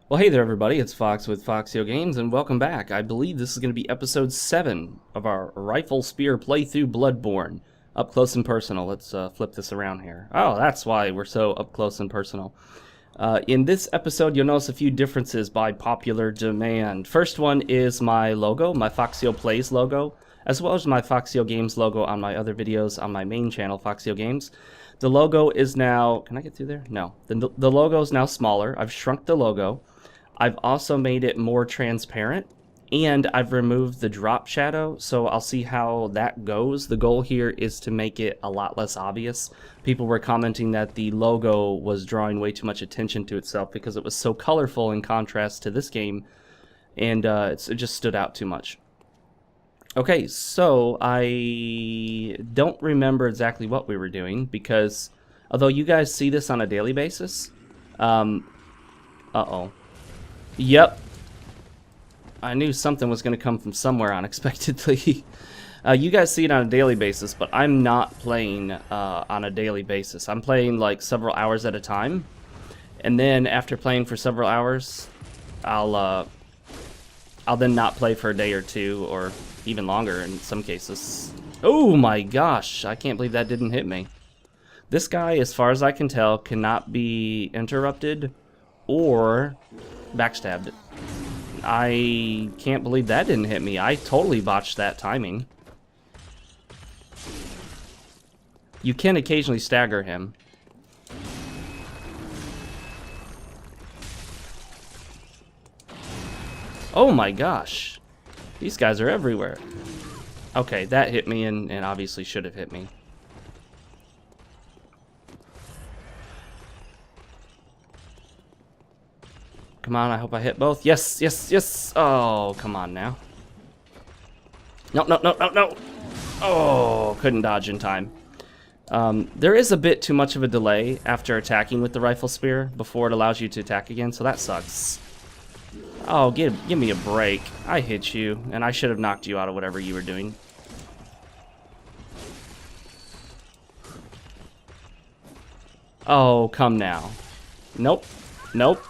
Well, hey there, everybody. It's Fox with FoxeoGames, and welcome back. I believe this is going to be episode 7 of our Rifle Spear playthrough Bloodborne. Up close and personal. Let's flip this around here. Oh, that's why we're so up close and personal. In this episode, you'll notice a few differences by popular demand. First one is my logo, my Foxeo Plays logo, as well as my FoxeoGames logo on my other videos on my main channel, FoxeoGames. The logo is now... Can I get through there? No. The logo is now smaller. I've shrunk the logo. I've also made it more transparent, and I've removed the drop shadow, so I'll see how that goes. The goal here is to make it a lot less obvious. People were commenting that the logo was drawing way too much attention to itself because it was so colorful in contrast to this game, and it just stood out too much. Okay, so I don't remember exactly what we were doing, because although you guys see this on a daily basis, uh-oh. Yep. I knew something was going to come from somewhere unexpectedly. You guys see it on a daily basis, but I'm not playing on a daily basis. I'm playing like several hours at a time. And then after playing for several hours, I'll then not play for a day or two, or even longer in some cases. Oh my gosh, I can't believe that didn't hit me. This guy, as far as I can tell, cannot be interrupted or backstabbed. I can't believe that didn't hit me. I totally botched that timing. You can occasionally stagger him. Oh my gosh. These guys are everywhere. Okay, that hit me and obviously should have hit me. Come on, I hope I hit both. Yes, yes, yes. Oh, come on now. No, no, no, no, no. Oh, couldn't dodge in time. There is a bit too much of a delay after attacking with the rifle spear before it allows you to attack again, so that sucks. Oh, give me a break. I hit you, and I should have knocked you out of whatever you were doing. Oh, come now. Nope. Nope.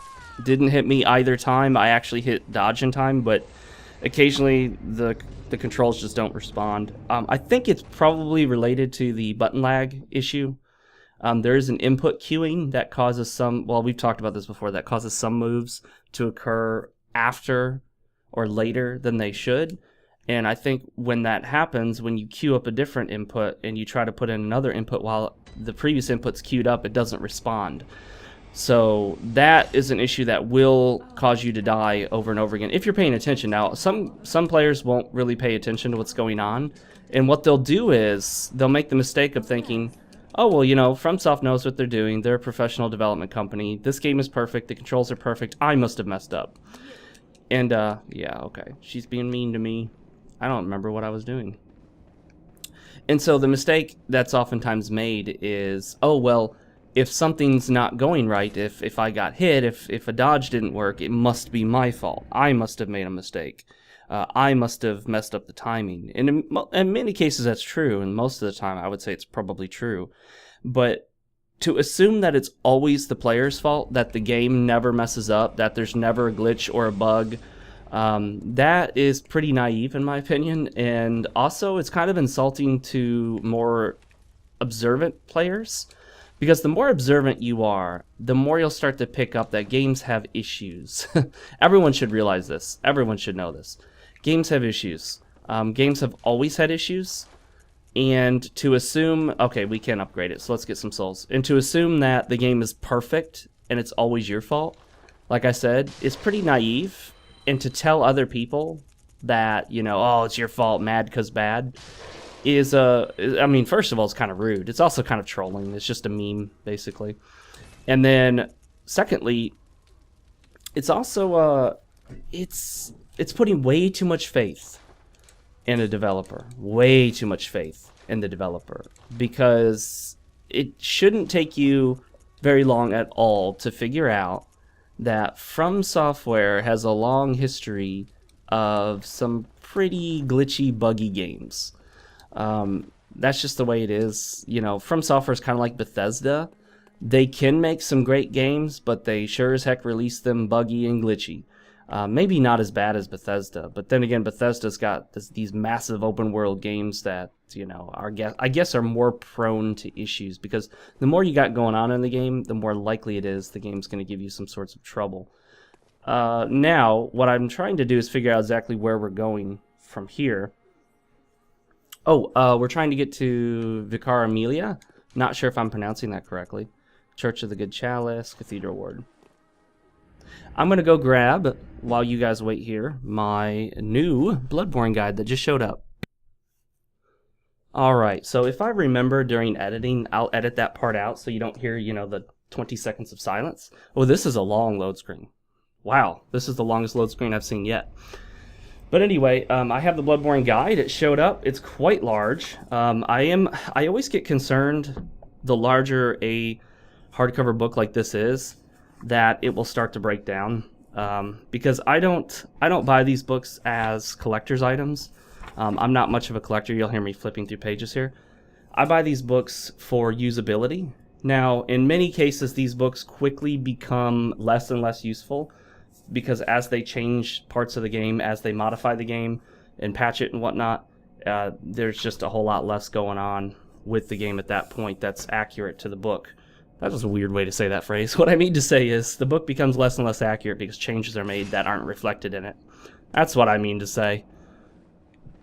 Didn't hit me either time. I actually hit dodge in time, but occasionally the controls just don't respond. I think it's probably related to the button lag issue. There is an input queuing that causes some, well, we've talked about this before, that causes some moves to occur after or later than they should. And I think when that happens, when you queue up a different input and you try to put in another input while the previous input's queued up, it doesn't respond. So that is an issue that will cause you to die over and over again if you're paying attention. Now, some players won't really pay attention to what's going on, and what they'll do is they'll make the mistake of thinking, oh, well, you know, FromSoft knows what they're doing. They're a professional development company. This game is perfect. The controls are perfect. I must have messed up. And, yeah, okay. She's being mean to me. I don't remember what I was doing. And so the mistake that's oftentimes made is, oh, well, if something's not going right, if I got hit, if a dodge didn't work, it must be my fault. I must have made a mistake. I must have messed up the timing. And in many cases that's true, and most of the time I would say it's probably true. But to assume that it's always the player's fault, that the game never messes up, that there's never a glitch or a bug, that is pretty naive in my opinion. And also it's kind of insulting to more observant players. Because the more observant you are, the more you'll start to pick up that games have issues. Everyone should realize this. Everyone should know this. Games have issues. Games have always had issues. And to assume, okay, we can upgrade it, so let's get some souls. And to assume that the game is perfect and it's always your fault, like I said, is pretty naive. And to tell other people that, you know, oh, it's your fault, mad 'cause bad, is I mean, first of all, it's kind of rude. It's also kind of trolling. It's just a meme, basically. And then, secondly, it's also it's putting way too much faith in a developer. Way too much faith in the developer, because it shouldn't take you very long at all to figure out that From Software has a long history of some pretty glitchy, buggy games. That's just the way it is. You know, From Software is kind of like Bethesda. They can make some great games, but they sure as heck release them buggy and glitchy. Maybe not as bad as Bethesda, but then again, Bethesda's got these massive open world games that, you know, I guess are more prone to issues, because the more you got going on in the game, the more likely it is the game's going to give you some sorts of trouble. Now, what I'm trying to do is figure out exactly where we're going from here. Oh, we're trying to get to Vicar Amelia. Not sure if I'm pronouncing that correctly. Church of the Good Chalice, Cathedral Ward. I'm going to go grab, while you guys wait here, my new Bloodborne guide that just showed up. Alright, so if I remember during editing, I'll edit that part out so you don't hear, you know, the 20 seconds of silence. Oh, this is a long load screen. Wow, this is the longest load screen I've seen yet. But anyway, I have the Bloodborne guide. It showed up. It's quite large. I always get concerned the larger a hardcover book like this is, that it will start to break down, because I don't buy these books as collector's items. I'm not much of a collector. You'll hear me flipping through pages here. I buy these books for usability. Now, in many cases, these books quickly become less and less useful, because as they change parts of the game, as they modify the game and patch it and whatnot, there's just a whole lot less going on with the game at that point that's accurate to the book. That was a weird way to say that phrase. What I mean to say is the book becomes less and less accurate because changes are made that aren't reflected in it. That's what I mean to say.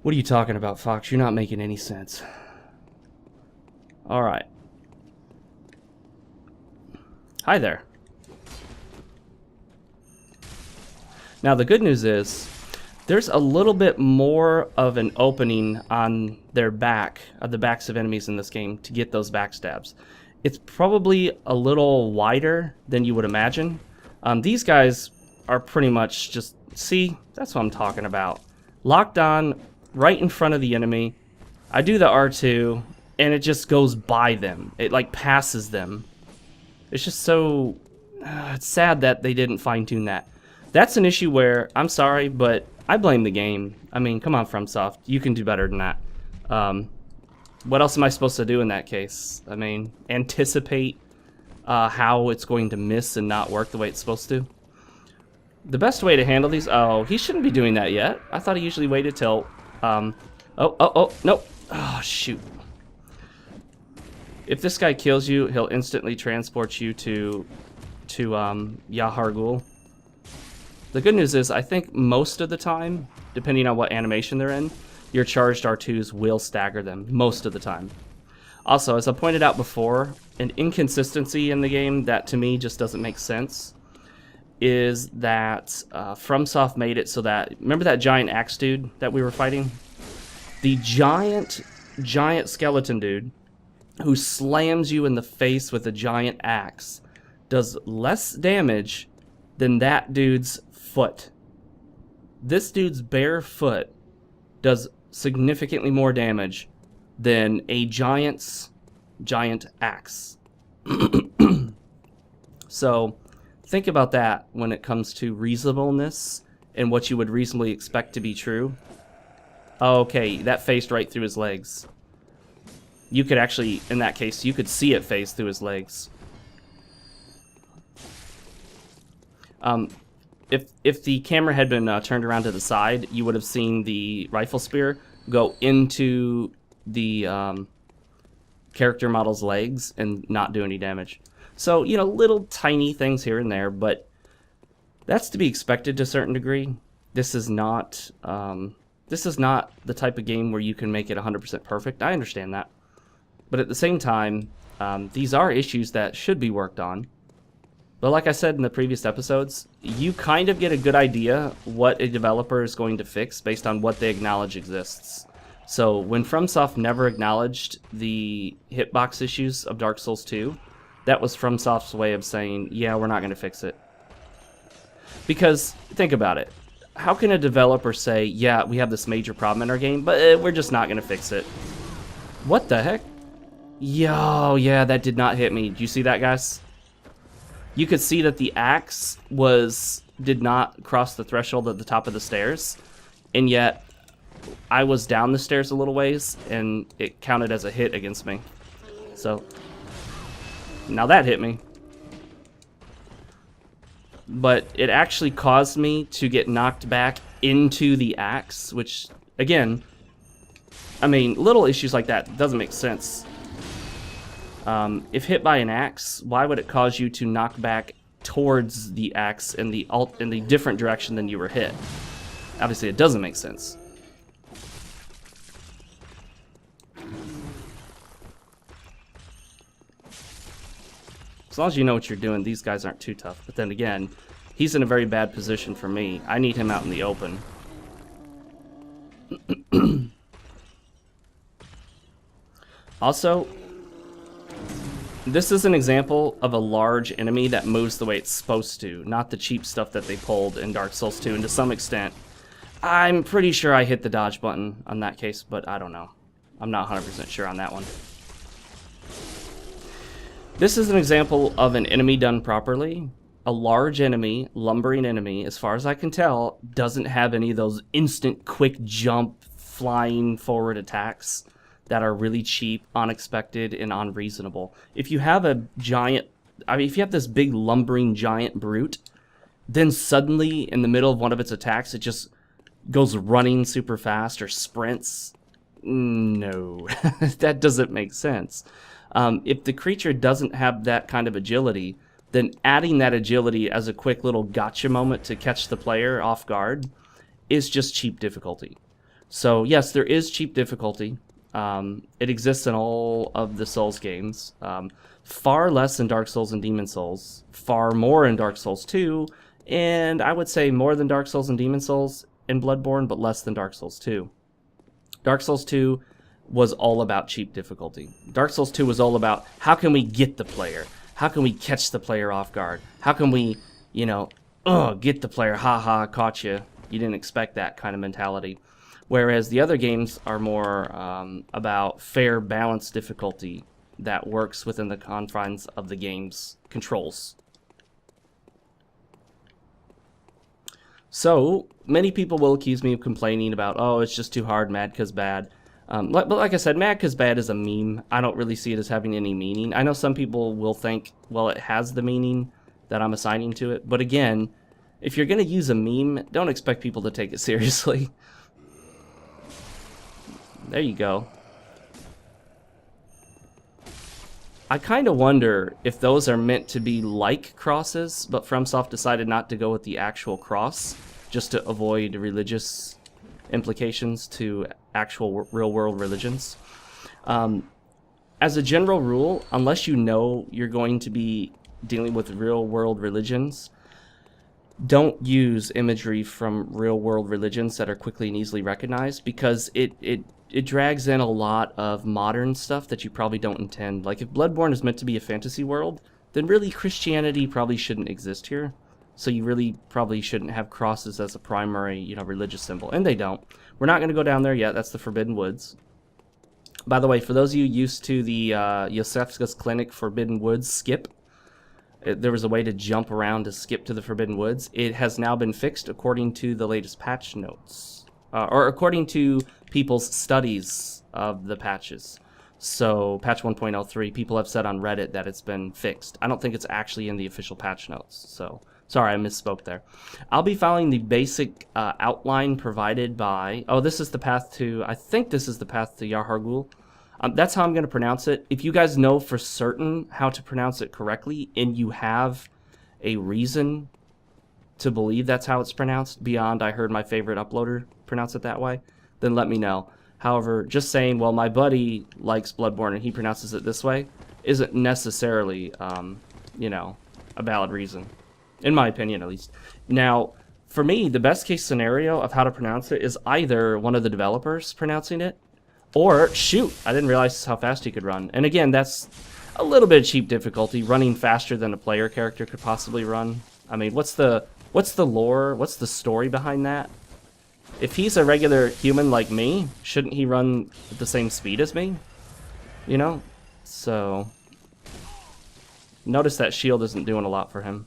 What are you talking about, Fox? You're not making any sense. Alright. Hi there. Now the good news is there's a little bit more of an opening on their back, the backs of enemies in this game, to get those backstabs. It's probably a little wider than you would imagine. These guys are pretty much just, see, that's what I'm talking about. Locked on right in front of the enemy. I do the R2 and it just goes by them. It like passes them. It's just so, it's sad that they didn't fine tune that. That's an issue where, I'm sorry, but I blame the game. I mean, come on, FromSoft, you can do better than that. What else am I supposed to do in that case? I mean, anticipate how it's going to miss and not work the way it's supposed to? The best way to handle these... Oh, he shouldn't be doing that yet. I thought he usually waited till... Oh, nope. Oh, shoot. If this guy kills you, he'll instantly transport you to Yahar'gul. The good news is, I think most of the time, depending on what animation they're in, your charged R2s will stagger them, most of the time. Also, as I pointed out before, an inconsistency in the game that to me just doesn't make sense is that FromSoft made it so that, remember that giant axe dude that we were fighting? The giant skeleton dude who slams you in the face with a giant axe does less damage than that dude's foot. This dude's bare foot does significantly more damage than a giant axe. So think about that when it comes to reasonableness and what you would reasonably expect to be true. Okay, that phased right through his legs. You could actually, in that case, you could see it phase through his legs. If the camera had been turned around to the side, you would have seen the rifle spear go into the character model's legs and not do any damage. So, you know, little tiny things here and there, but that's to be expected to a certain degree. This is not the type of game where you can make it 100% perfect. I understand that. But at the same time, these are issues that should be worked on. But like I said in the previous episodes, you kind of get a good idea what a developer is going to fix based on what they acknowledge exists. So when FromSoft never acknowledged the hitbox issues of Dark Souls 2, that was FromSoft's way of saying, yeah, we're not going to fix it. Because, think about it. How can a developer say, yeah, we have this major problem in our game, but we're just not going to fix it? What the heck? Yo, yeah, that did not hit me. Did you see that, guys? You could see that the axe did not cross the threshold at the top of the stairs, and yet I was down the stairs a little ways, and it counted as a hit against me. So, Now that hit me. But it actually caused me to get knocked back into the axe, which, again, I mean, little issues like that doesn't make sense. If hit by an axe, why would it cause you to knock back towards the axe in the different direction than you were hit? Obviously, it doesn't make sense. As long as you know what you're doing, these guys aren't too tough. But then again, he's in a very bad position for me. I need him out in the open. Also, this is an example of a large enemy that moves the way it's supposed to, not the cheap stuff that they pulled in Dark Souls 2. And to some extent, I'm pretty sure I hit the dodge button on that case, but I don't know. I'm not 100% sure on that one. This is an example of an enemy done properly. A large enemy, lumbering enemy, as far as I can tell, doesn't have any of those instant quick jump, flying forward attacks that are really cheap, unexpected, and unreasonable. If you have a giant, I mean, if you have this big lumbering giant brute, then suddenly in the middle of one of its attacks, it just goes running super fast or sprints. No, that doesn't make sense. If the creature doesn't have that kind of agility, then adding that agility as a quick little gotcha moment to catch the player off guard is just cheap difficulty. So yes, there is cheap difficulty. It exists in all of the Souls games. Far less in Dark Souls and Demon Souls. Far more in Dark Souls 2. And I would say more than Dark Souls and Demon Souls in Bloodborne, but less than Dark Souls 2. Dark Souls 2 was all about cheap difficulty. Dark Souls 2 was all about how can we get the player? How can we catch the player off guard? How can we, you know, get the player, haha, caught you. You didn't expect that kind of mentality. Whereas the other games are more about fair, balanced difficulty that works within the confines of the game's controls. So, many people will accuse me of complaining about, oh, it's just too hard, Madka's bad. But like I said, Madka's bad is a meme. I don't really see it as having any meaning. I know some people will think, well, it has the meaning that I'm assigning to it. But again, if you're going to use a meme, don't expect people to take it seriously. There you go. I kind of wonder if those are meant to be like crosses, but FromSoft decided not to go with the actual cross, just to avoid religious implications to actual real-world religions. As a general rule, unless you know you're going to be dealing with real-world religions, don't use imagery from real-world religions that are quickly and easily recognized, because it drags in a lot of modern stuff that you probably don't intend. Like, if Bloodborne is meant to be a fantasy world, then really Christianity probably shouldn't exist here. So you really probably shouldn't have crosses as a primary, you know, religious symbol. And they don't. We're not going to go down there yet. That's the Forbidden Woods. By the way, for those of you used to the Yosefska's Clinic Forbidden Woods skip, there was a way to jump around to skip to the Forbidden Woods. It has now been fixed according to the latest patch notes. Or according to people's studies of the patches. So, patch 1.03, people have said on Reddit that it's been fixed. I don't think it's actually in the official patch notes, so sorry, I misspoke there. I'll be following the basic outline provided by... Oh, this is the path to... I think this is the path to Yahar'gul. That's how I'm going to pronounce it. If you guys know for certain how to pronounce it correctly, and you have a reason to believe that's how it's pronounced, beyond I heard my favorite uploader pronounce it that way, then let me know. However, just saying, well, my buddy likes Bloodborne and he pronounces it this way, isn't necessarily, you know, a valid reason. In my opinion, at least. Now, for me, the best case scenario of how to pronounce it is either one of the developers pronouncing it, or, shoot, I didn't realize how fast he could run. And again, that's a little bit of cheap difficulty, running faster than a player character could possibly run. I mean, what's the lore, what's the story behind that? If he's a regular human like me, shouldn't he run at the same speed as me? You know? So, notice that shield isn't doing a lot for him.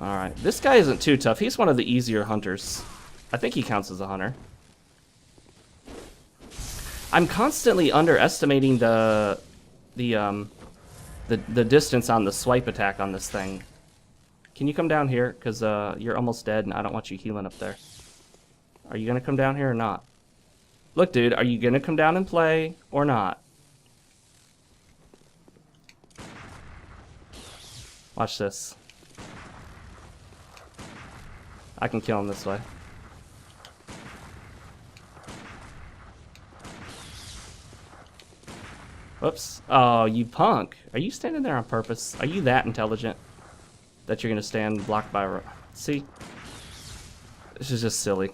Alright, this guy isn't too tough. He's one of the easier hunters. I think he counts as a hunter. I'm constantly underestimating the distance on the swipe attack on this thing. Can you come down here? Because you're almost dead and I don't want you healing up there. Are you going to come down here or not? Look, dude, are you going to come down and play or not? Watch this. I can kill him this way. Whoops. Oh, you punk. Are you standing there on purpose? Are you that intelligent that you're going to stand blocked by... See? This is just silly.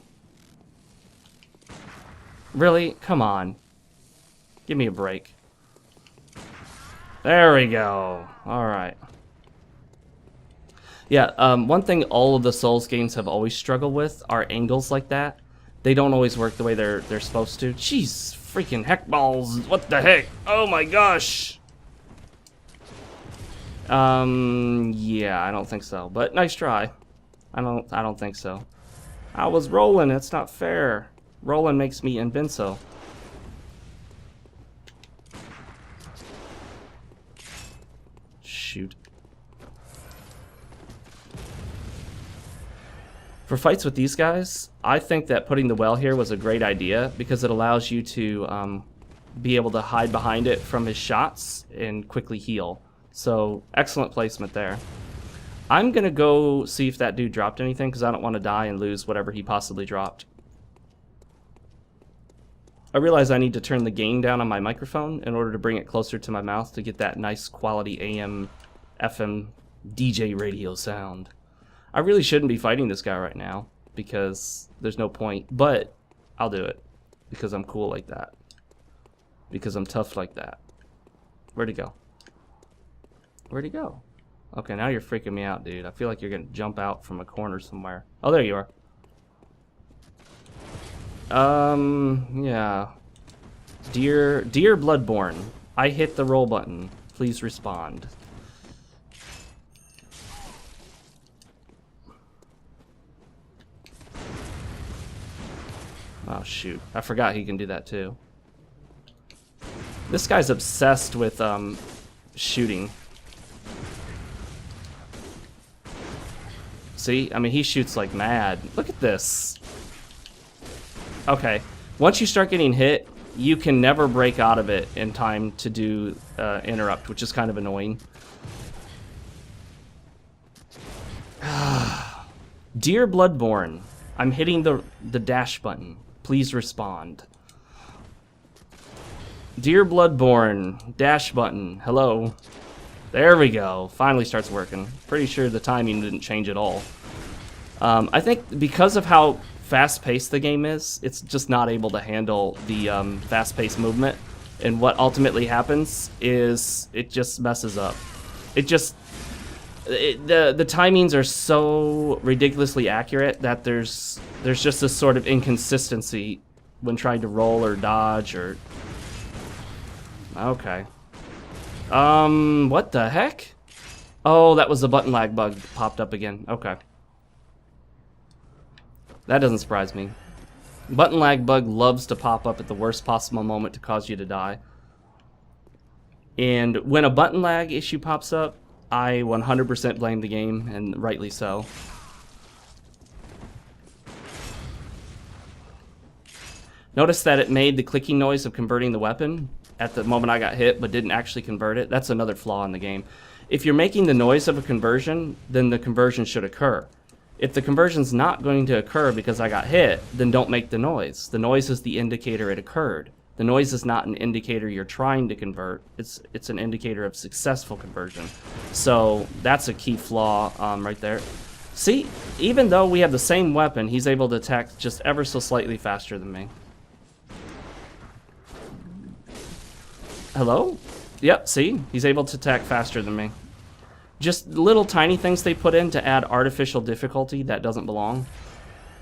Really? Come on. Give me a break. There we go. Alright. Yeah, one thing all of the Souls games have always struggled with are angles like that. They don't always work the way they're supposed to. Jeez, freaking heck balls. What the heck? Oh my gosh. Yeah, I don't think so. But nice try. I don't think so. I was rolling. It's not fair. Rolling makes me invincible. Shoot. For fights with these guys, I think that putting the well here was a great idea because it allows you to be able to hide behind it from his shots and quickly heal. So, excellent placement there. I'm going to go see if that dude dropped anything because I don't want to die and lose whatever he possibly dropped. I realize I need to turn the gain down on my microphone in order to bring it closer to my mouth to get that nice quality AM, FM, DJ radio sound. I really shouldn't be fighting this guy right now because there's no point, but I'll do it because I'm cool like that. Because I'm tough like that. Where'd he go? Where'd he go? Okay, now you're freaking me out, dude. I feel like you're gonna jump out from a corner somewhere. Oh, there you are. Yeah. Dear Bloodborne, I hit the roll button. Please respond. Oh, shoot. I forgot he can do that, too. This guy's obsessed with, shooting. See? I mean, he shoots like mad. Look at this. Okay. Once you start getting hit, you can never break out of it in time to do interrupt, which is kind of annoying. Dear Bloodborne, I'm hitting the dash button. Please respond. Dear Bloodborne, dash button. Hello. There we go. Finally starts working. Pretty sure the timing didn't change at all. I think because of how fast-paced the game is, it's just not able to handle the fast-paced movement. And what ultimately happens is it just messes up. It just... the timings are so ridiculously accurate that there's just this sort of inconsistency when trying to roll or dodge or... Okay. What the heck? Oh, that was the button lag bug popped up again. Okay. That doesn't surprise me. Button lag bug loves to pop up at the worst possible moment to cause you to die. And when a button lag issue pops up, I 100% blame the game, and rightly so. Notice that it made the clicking noise of converting the weapon at the moment I got hit, but didn't actually convert it. That's another flaw in the game. If you're making the noise of a conversion, then the conversion should occur. If the conversion's not going to occur because I got hit, then don't make the noise. The noise is the indicator it occurred. The noise is not an indicator you're trying to convert. It's an indicator of successful conversion. So that's a key flaw right there. See, even though we have the same weapon, he's able to attack just ever so slightly faster than me. Hello? Yep, see? He's able to attack faster than me. Just little tiny things they put in to add artificial difficulty that doesn't belong.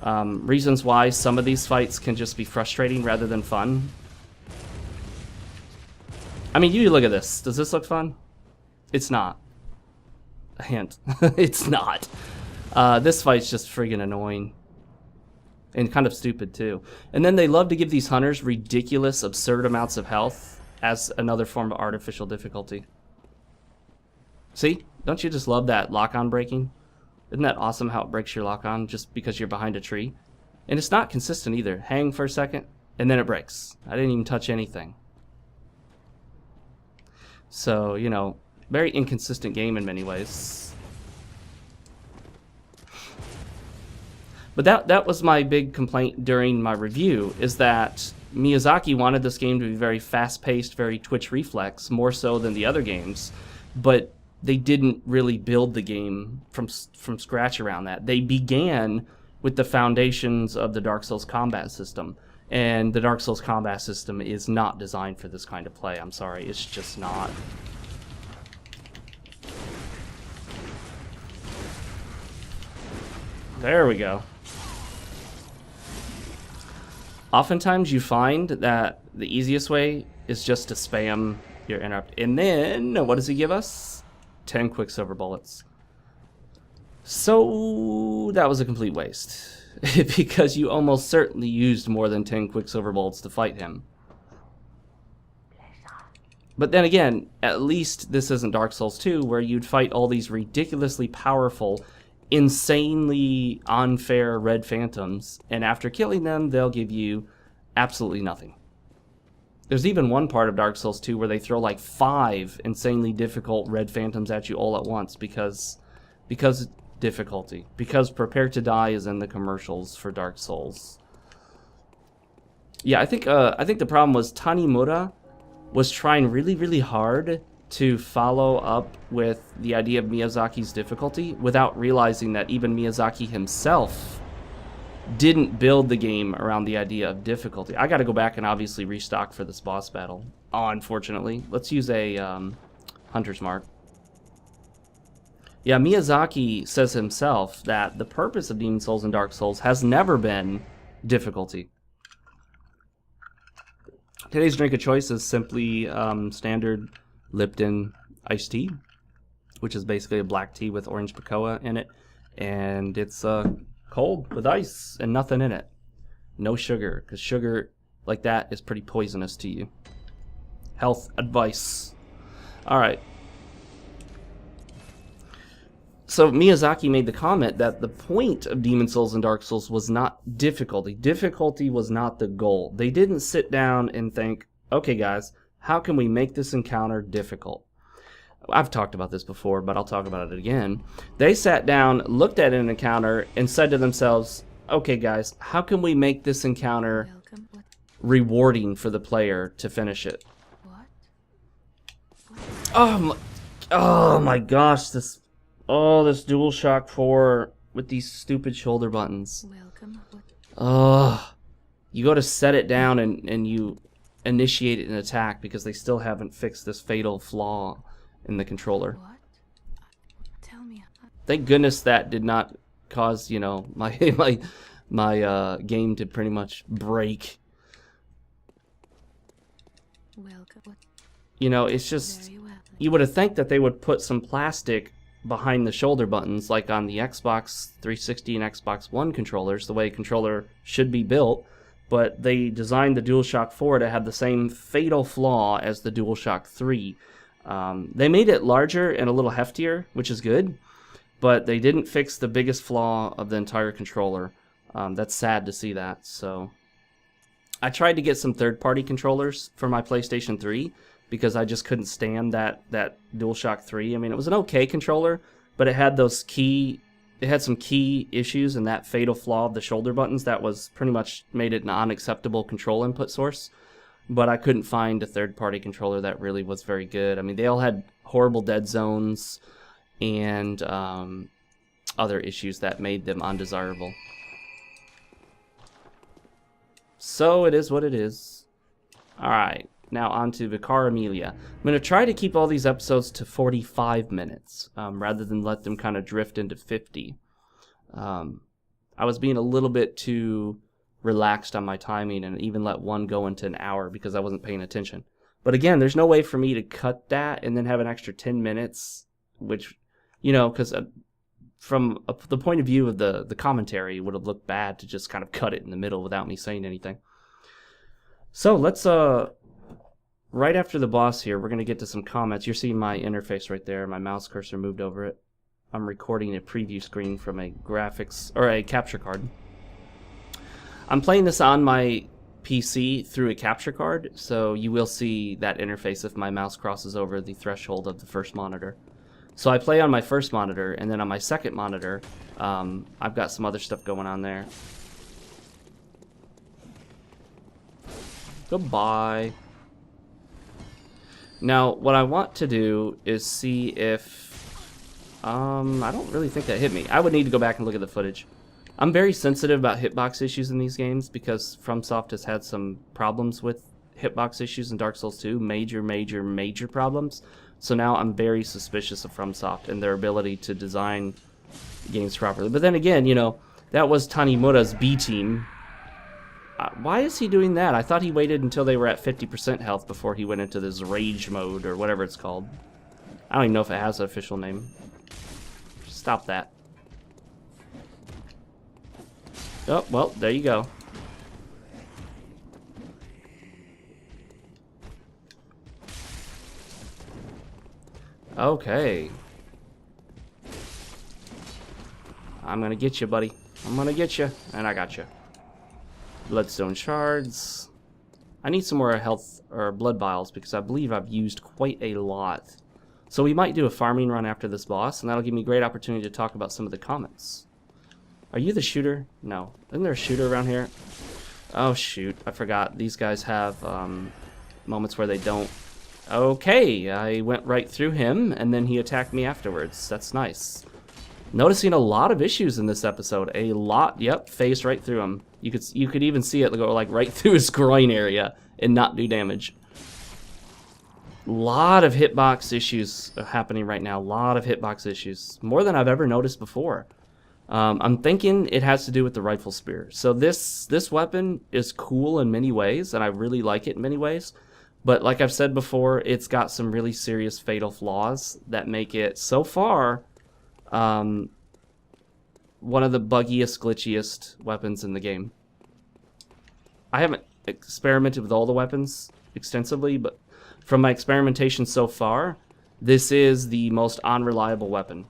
Reasons why some of these fights can just be frustrating rather than fun. I mean, you look at this. Does this look fun? It's not. A hint. It's not. This fight's just friggin' annoying. And kind of stupid, too. And then they love to give these hunters ridiculous, absurd amounts of health as another form of artificial difficulty. See? Don't you just love that lock-on breaking? Isn't that awesome how it breaks your lock-on just because you're behind a tree? And it's not consistent either. Hang for a second, and then it breaks. I didn't even touch anything. So, you know, very inconsistent game in many ways. But that was my big complaint during my review, is that Miyazaki wanted this game to be very fast-paced, very twitch reflex, more so than the other games, but they didn't really build the game from scratch around that. They began with the foundations of the Dark Souls combat system, and the Dark Souls combat system is not designed for this kind of play. I'm sorry, it's just not. There we go. Oftentimes you find that the easiest way is just to spam your interrupt. And then, what does he give us? 10 Quicksilver bullets. So, that was a complete waste. Because you almost certainly used more than 10 Quicksilver bullets to fight him. But then again, at least this isn't Dark Souls 2, where you'd fight all these ridiculously powerful, insanely unfair red phantoms, and after killing them, they'll give you absolutely nothing. There's even one part of Dark Souls 2 where they throw like 5 insanely difficult red phantoms at you all at once because difficulty. Because Prepare to Die is in the commercials for Dark Souls. Yeah, I think the problem was Tanimura was trying really, really hard to follow up with the idea of Miyazaki's difficulty without realizing that even Miyazaki himself didn't build the game around the idea of difficulty. I gotta go back and obviously restock for this boss battle. Oh, unfortunately. Let's use a Hunter's Mark. Yeah, Miyazaki says himself that the purpose of Demon Souls and Dark Souls has never been difficulty. Today's drink of choice is simply standard Lipton iced tea, which is basically a black tea with orange cocoa in it, and it's cold with ice and nothing in it. No sugar, because sugar like that is pretty poisonous to you. Health advice. Alright. So Miyazaki made the comment that the point of Demon Souls and Dark Souls was not difficulty. Difficulty was not the goal. They didn't sit down and think, okay guys, how can we make this encounter difficult? I've talked about this before, but I'll talk about it again. They sat down, looked at an encounter, and said to themselves, okay guys, how can we make this encounter rewarding for the player to finish it? Oh my gosh, this DualShock 4 with these stupid shoulder buttons. You go to set it down and you initiate an attack because they still haven't fixed this fatal flaw in the controller. Tell me. Thank goodness that did not cause, you know, my game to pretty much break. You know, it's just, you would have think that they would put some plastic behind the shoulder buttons like on the Xbox 360 and Xbox One controllers, the way a controller should be built, but they designed the DualShock 4 to have the same fatal flaw as the DualShock 3. They made it larger and a little heftier, which is good, but they didn't fix the biggest flaw of the entire controller. That's sad to see that. So I tried to get some third-party controllers for my PlayStation 3 because I just couldn't stand that DualShock 3. I mean, it was an okay controller, but it had some key issues, and that fatal flaw of the shoulder buttons that was pretty much made it an unacceptable control input source. But I couldn't find a third-party controller that really was very good. I mean, they all had horrible dead zones and other issues that made them undesirable. So it is what it is. Alright, now on to Vicar Amelia. I'm going to try to keep all these episodes to 45 minutes, rather than let them kind of drift into 50. I was being a little bit too relaxed on my timing and even let one go into an hour because I wasn't paying attention. But again, there's no way for me to cut that and then have an extra 10 minutes, which, you know, because from the point of view of the commentary, it would have looked bad to just kind of cut it in the middle without me saying anything. So let's right after the boss here, we're going to get to some comments. You're seeing my interface right there. My mouse cursor moved over it. I'm recording a preview screen from a graphics or a capture card. I'm playing this on my PC through a capture card, so you will see that interface if my mouse crosses over the threshold of the first monitor. So I play on my first monitor, and then on my second monitor, I've got some other stuff going on there. Goodbye. Now, what I want to do is see if... I don't really think that hit me. I would need to go back and look at the footage. I'm very sensitive about hitbox issues in these games because FromSoft has had some problems with hitbox issues in Dark Souls 2. Major problems. So now I'm very suspicious of FromSoft and their ability to design games properly. But then again, you know, that was Tanimura's B team. Why is he doing that? I thought he waited until they were at 50% health before he went into this rage mode or whatever it's called. I don't even know if it has an official name. Stop that. Oh, well, there you go. Okay. I'm gonna get you, buddy. I'm gonna get you. And I got you. Bloodstone shards. I need some more health or blood vials because I believe I've used quite a lot. So we might do a farming run after this boss, and that'll give me a great opportunity to talk about some of the comments. Are you the shooter? No. Isn't there a shooter around here? Oh, shoot. I forgot. These guys have moments where they don't. Okay, I went right through him, and then he attacked me afterwards. That's nice. Noticing a lot of issues in this episode. A lot. Yep, phased right through him. You could even see it go like right through his groin area and not do damage. Lot of hitbox issues happening right now. A lot of hitbox issues. More than I've ever noticed before. I'm thinking it has to do with the rifle spear. So this weapon is cool in many ways, and I really like it in many ways. But like I've said before, it's got some really serious fatal flaws that make it, so far, one of the buggiest, glitchiest weapons in the game. I haven't experimented with all the weapons extensively, but from my experimentation so far, this is the most unreliable weapon.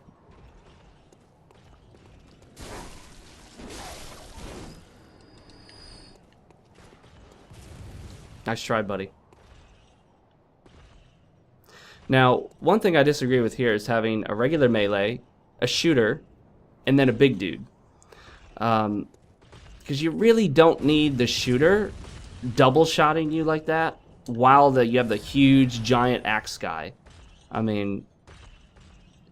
Nice try, buddy. Now, one thing I disagree with here is having a regular melee, a shooter, and then a big dude. Because you really don't need the shooter double-shotting you like that while you have the huge, giant axe guy. I mean,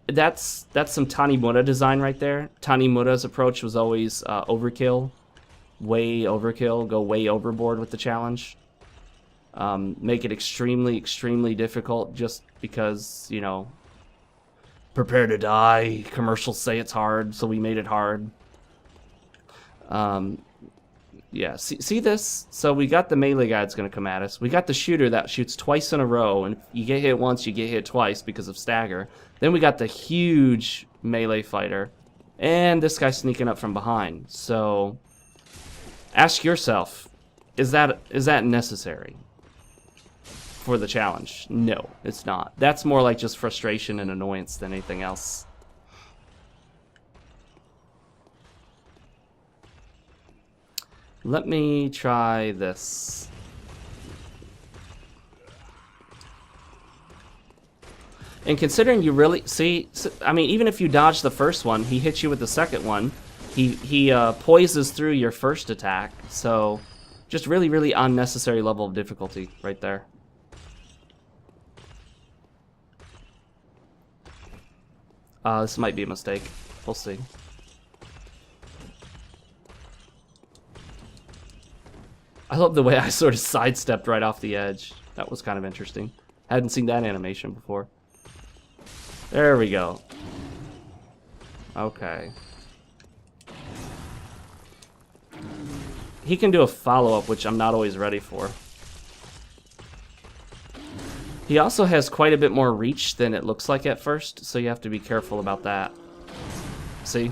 that's some Tanimura design right there. Tanimura's approach was always overkill. Way overkill. Go way overboard with the challenge. Make it extremely, extremely difficult just because, you know, prepare to die. Commercials say it's hard, so we made it hard. Yeah, see this? So we got the melee guy that's going to come at us. We got the shooter that shoots twice in a row, and if you get hit once, you get hit twice because of stagger. Then we got the huge melee fighter, and this guy sneaking up from behind. So ask yourself, is that necessary for the challenge? No, it's not. That's more like just frustration and annoyance than anything else. Let me try this. And considering you really see, I mean, even if you dodge the first one, he hits you with the second one. He poises through your first attack. So just really, really unnecessary level of difficulty right there. This might be a mistake. We'll see. I love the way I sort of sidestepped right off the edge. That was kind of interesting. Hadn't seen that animation before. There we go. Okay. He can do a follow-up, which I'm not always ready for. He also has quite a bit more reach than it looks like at first, so you have to be careful about that. See?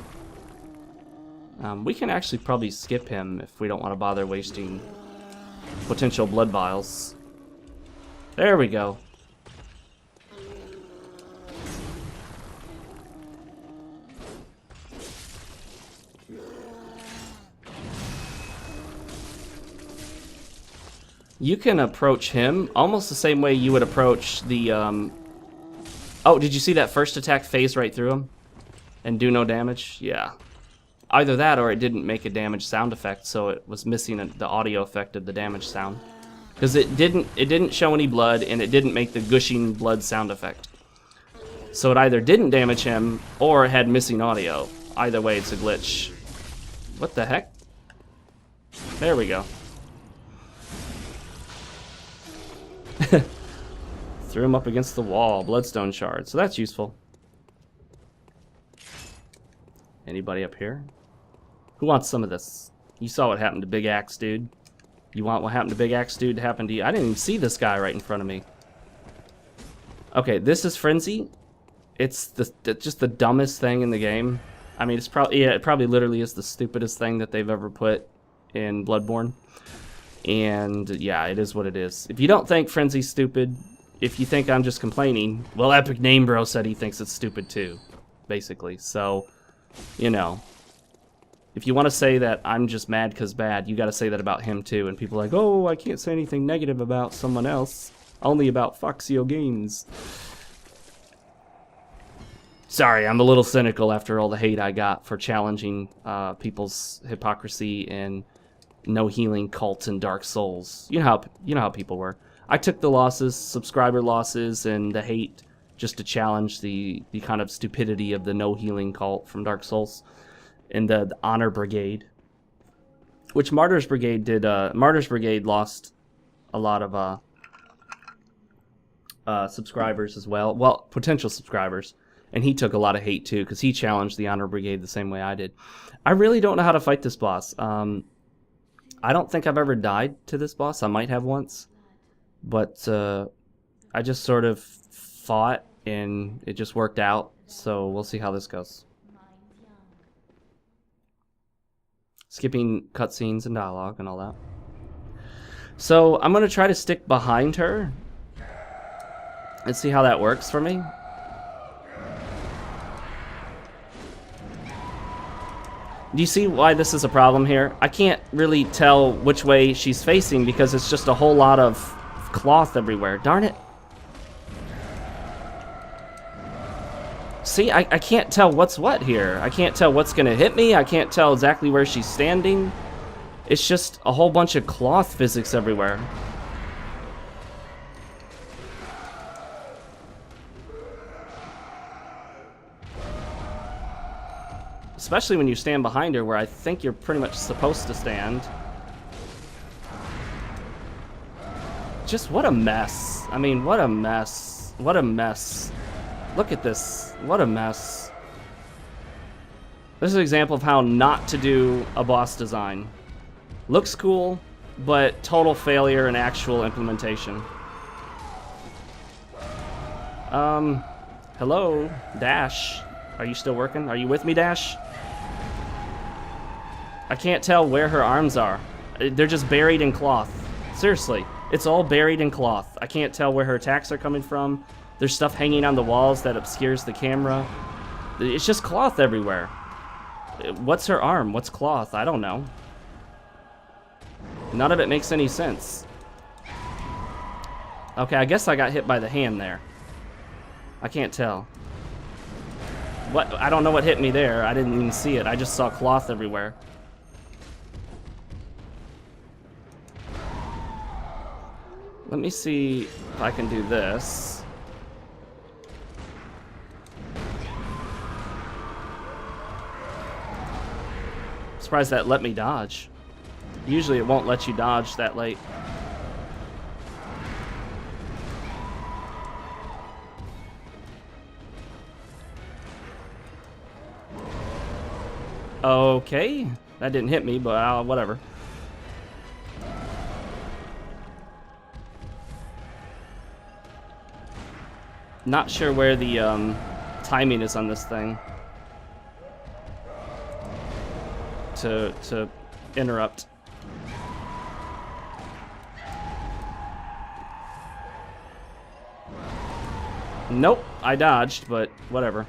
We can actually probably skip him if we don't want to bother wasting potential blood vials. There we go. You can approach him almost the same way you would approach the, Oh, did you see that first attack phase right through him? And do no damage? Yeah. Either that or it didn't make a damage sound effect, so it was missing the audio effect of the damage sound. Because it didn't show any blood, and it didn't make the gushing blood sound effect. So it either didn't damage him, or it had missing audio. Either way, it's a glitch. What the heck? There we go. Threw him up against the wall. Bloodstone shard. So that's useful. Anybody up here? Who wants some of this? You saw what happened to Big Axe Dude. You want what happened to Big Axe Dude to happen to you? I didn't even see this guy right in front of me. Okay, this is Frenzy. It's just the dumbest thing in the game. I mean, it's probably, yeah, it probably literally is the stupidest thing that they've ever put in Bloodborne. And yeah, it is what it is. If you don't think Frenzy's stupid, if you think I'm just complaining, well, Epic Name Bro said he thinks it's stupid too, basically. So, you know, if you want to say that I'm just mad because bad, you got to say that about him too. And people are like, oh, I can't say anything negative about someone else, only about FoxeoGames. Sorry, I'm a little cynical after all the hate I got for challenging people's hypocrisy and no healing cults and Dark Souls. You know how people were. I took the losses, subscriber losses, and the hate just to challenge the kind of stupidity of the no healing cult from Dark Souls and the Honor Brigade, which Martyr's Brigade did. Martyr's Brigade lost a lot of subscribers as well. Well, potential subscribers. And he took a lot of hate too, because he challenged the Honor Brigade the same way I did. I really don't know how to fight this boss. I don't think I've ever died to this boss. I might have once. But I just sort of fought, and it just worked out. So we'll see how this goes. Skipping cutscenes and dialogue and all that. So I'm going to try to stick behind her and see how that works for me. Do you see why this is a problem here? I can't really tell which way she's facing because it's just a whole lot of cloth everywhere. Darn it. See, I can't tell what's what here. I can't tell what's going to hit me. I can't tell exactly where she's standing. It's just a whole bunch of cloth physics everywhere. Especially when you stand behind her, where I think you're pretty much supposed to stand. Just what a mess. I mean, what a mess. What a mess. Look at this. What a mess. This is an example of how not to do a boss design. Looks cool, but total failure in actual implementation. Hello, Dash. Are you still working? Are you with me, Dash? I can't tell where her arms are. They're just buried in cloth. Seriously, it's all buried in cloth. I can't tell where her attacks are coming from. There's stuff hanging on the walls that obscures the camera. It's just cloth everywhere. What's her arm? What's cloth? I don't know. None of it makes any sense. Okay, I guess I got hit by the hand there. I can't tell. What? I don't know what hit me there. I didn't even see it. I just saw cloth everywhere. Let me see if I can do this. Surprised that let me dodge. Usually it won't let you dodge that late. Okay, that didn't hit me, but whatever. Not sure where the timing is on this thing. to interrupt. Nope, I dodged, but whatever.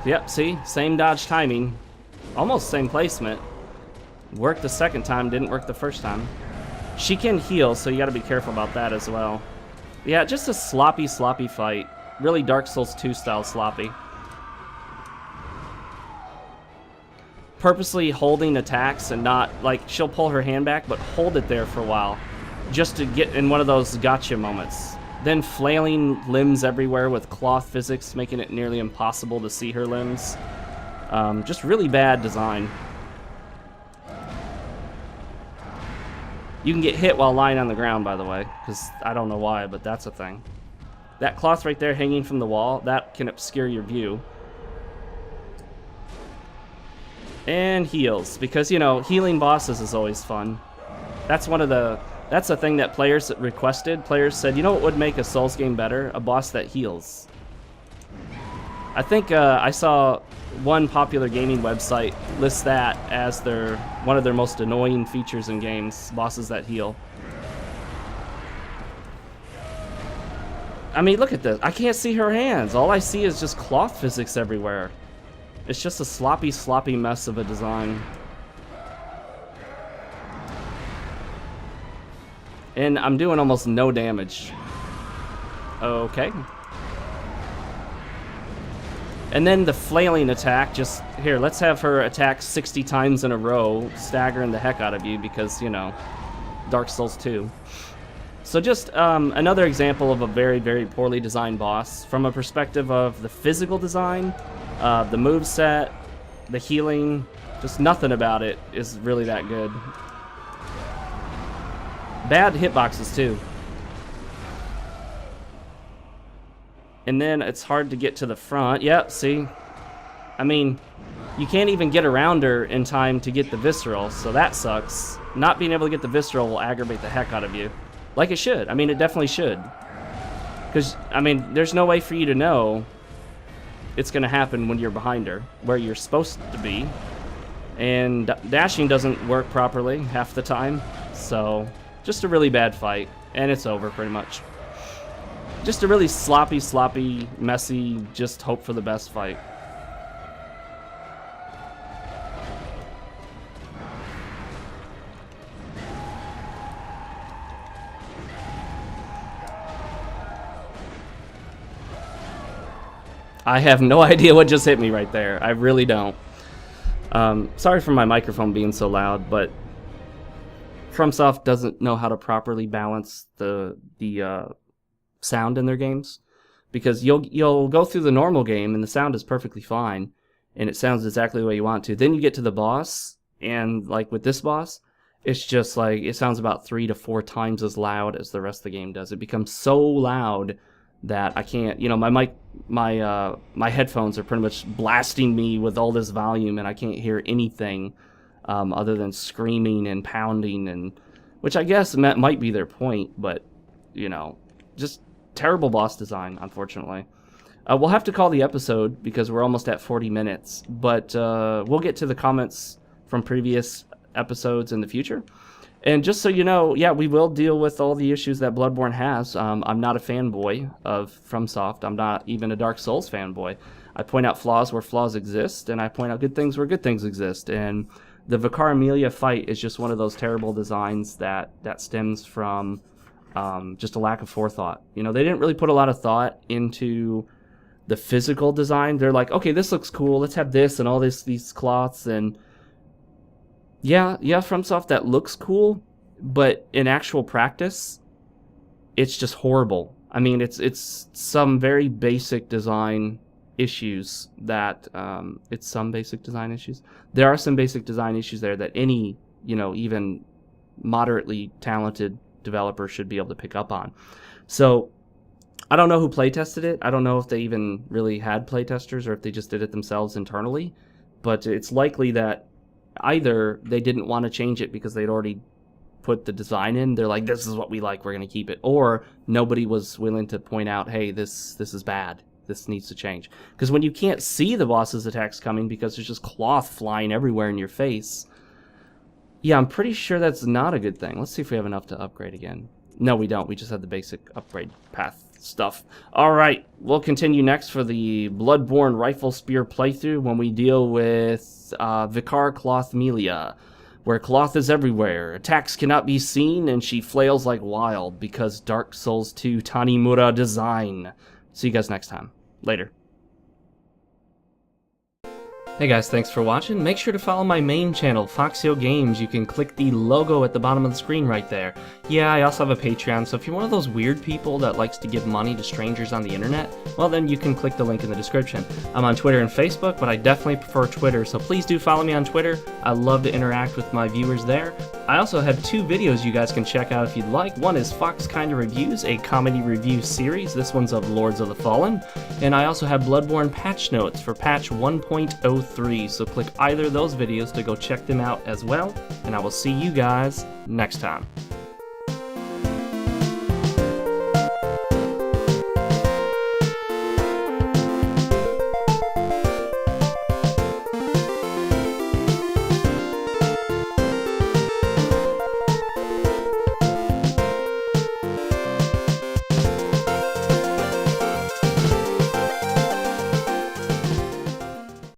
Yep, see? Same dodge timing. Almost same placement. Worked the second time, didn't work the first time. She can heal, so you gotta be careful about that as well. Yeah, just a sloppy fight. Really Dark Souls 2 style sloppy. Purposely holding attacks and not, like, she'll pull her hand back, but hold it there for a while. Just to get in one of those gotcha moments. Then flailing limbs everywhere with cloth physics, making it nearly impossible to see her limbs. Just really bad design. You can get hit while lying on the ground, by the way, because I don't know why, but that's a thing. That cloth right there hanging from the wall, that can obscure your view. And heals, because, you know, healing bosses is always fun. That's the thing that players requested. Players said, you know what would make a Souls game better? A boss that heals. I think I saw one popular gaming website list that as one of their most annoying features in games, bosses that heal. I mean, look at this. I can't see her hands. All I see is just cloth physics everywhere. It's just a sloppy mess of a design. And I'm doing almost no damage. Okay. And then the flailing attack, just, here, let's have her attack 60 times in a row, staggering the heck out of you because, you know, Dark Souls 2. So just another example of a very poorly designed boss. From a perspective of the physical design, the moveset, the healing, just nothing about it is really that good. Bad hitboxes too. And then it's hard to get to the front. Yep, see? I mean, you can't even get around her in time to get the visceral, so that sucks. Not being able to get the visceral will aggravate the heck out of you. Like it should. I mean, it definitely should. Because, I mean, there's no way for you to know it's going to happen when you're behind her, where you're supposed to be. And dashing doesn't work properly half the time, so just a really bad fight, and it's over pretty much. Just a really sloppy, messy, just hope for the best fight. I have no idea what just hit me right there. I really don't. Sorry for my microphone being so loud, but FromSoft doesn't know how to properly balance the sound in their games, because you'll go through the normal game and the sound is perfectly fine and it sounds exactly the way you want to. Then you get to the boss, and like with this boss, it's just like it sounds about 3 to 4 times as loud as the rest of the game does. It becomes so loud that I can't, you know, my headphones are pretty much blasting me with all this volume, and I can't hear anything other than screaming and pounding, and which I guess might be their point, but you know, just terrible boss design, unfortunately. We'll have to call the episode because we're almost at 40 minutes, but we'll get to the comments from previous episodes in the future. And just so you know, yeah, we will deal with all the issues that Bloodborne has. I'm not a fanboy of FromSoft. I'm not even a Dark Souls fanboy. I point out flaws where flaws exist, and I point out good things where good things exist. And the Vicar Amelia fight is just one of those terrible designs that stems from just a lack of forethought. You know, they didn't really put a lot of thought into the physical design. They're like, okay, this looks cool. Let's have this and all these cloths and yeah, FromSoft, that looks cool, but in actual practice, it's just horrible. I mean, it's some very basic design issues that it's some basic design issues. There are some basic design issues there that any, you know, even moderately talented developer should be able to pick up on. So I don't know who playtested it. I don't know if they even really had playtesters or if they just did it themselves internally, but it's likely that either they didn't want to change it because they'd already put the design in, they're like, this is what we like, we're going to keep it. Or nobody was willing to point out, hey, this is bad. This needs to change. Because when you can't see the boss's attacks coming because there's just cloth flying everywhere in your face, yeah, I'm pretty sure that's not a good thing. Let's see if we have enough to upgrade again. No, we don't. We just have the basic upgrade path stuff. Alright, we'll continue next for the Bloodborne Rifle Spear playthrough when we deal with Vicar Cloth Melia, where cloth is everywhere, attacks cannot be seen, and she flails like wild because Dark Souls 2 Tanimura design. See you guys next time. Later. Hey guys, thanks for watching. Make sure to follow my main channel, FoxeoGames. You can click the logo at the bottom of the screen right there. Yeah, I also have a Patreon, so if you're one of those weird people that likes to give money to strangers on the internet, well then you can click the link in the description. I'm on Twitter and Facebook, but I definitely prefer Twitter, so please do follow me on Twitter. I love to interact with my viewers there. I also have 2 videos you guys can check out if you'd like. One is Fox Kinda Reviews, a comedy review series. This one's of Lords of the Fallen. And I also have Bloodborne patch notes for patch 1.03, so click either of those videos to go check them out as well. And I will see you guys next time.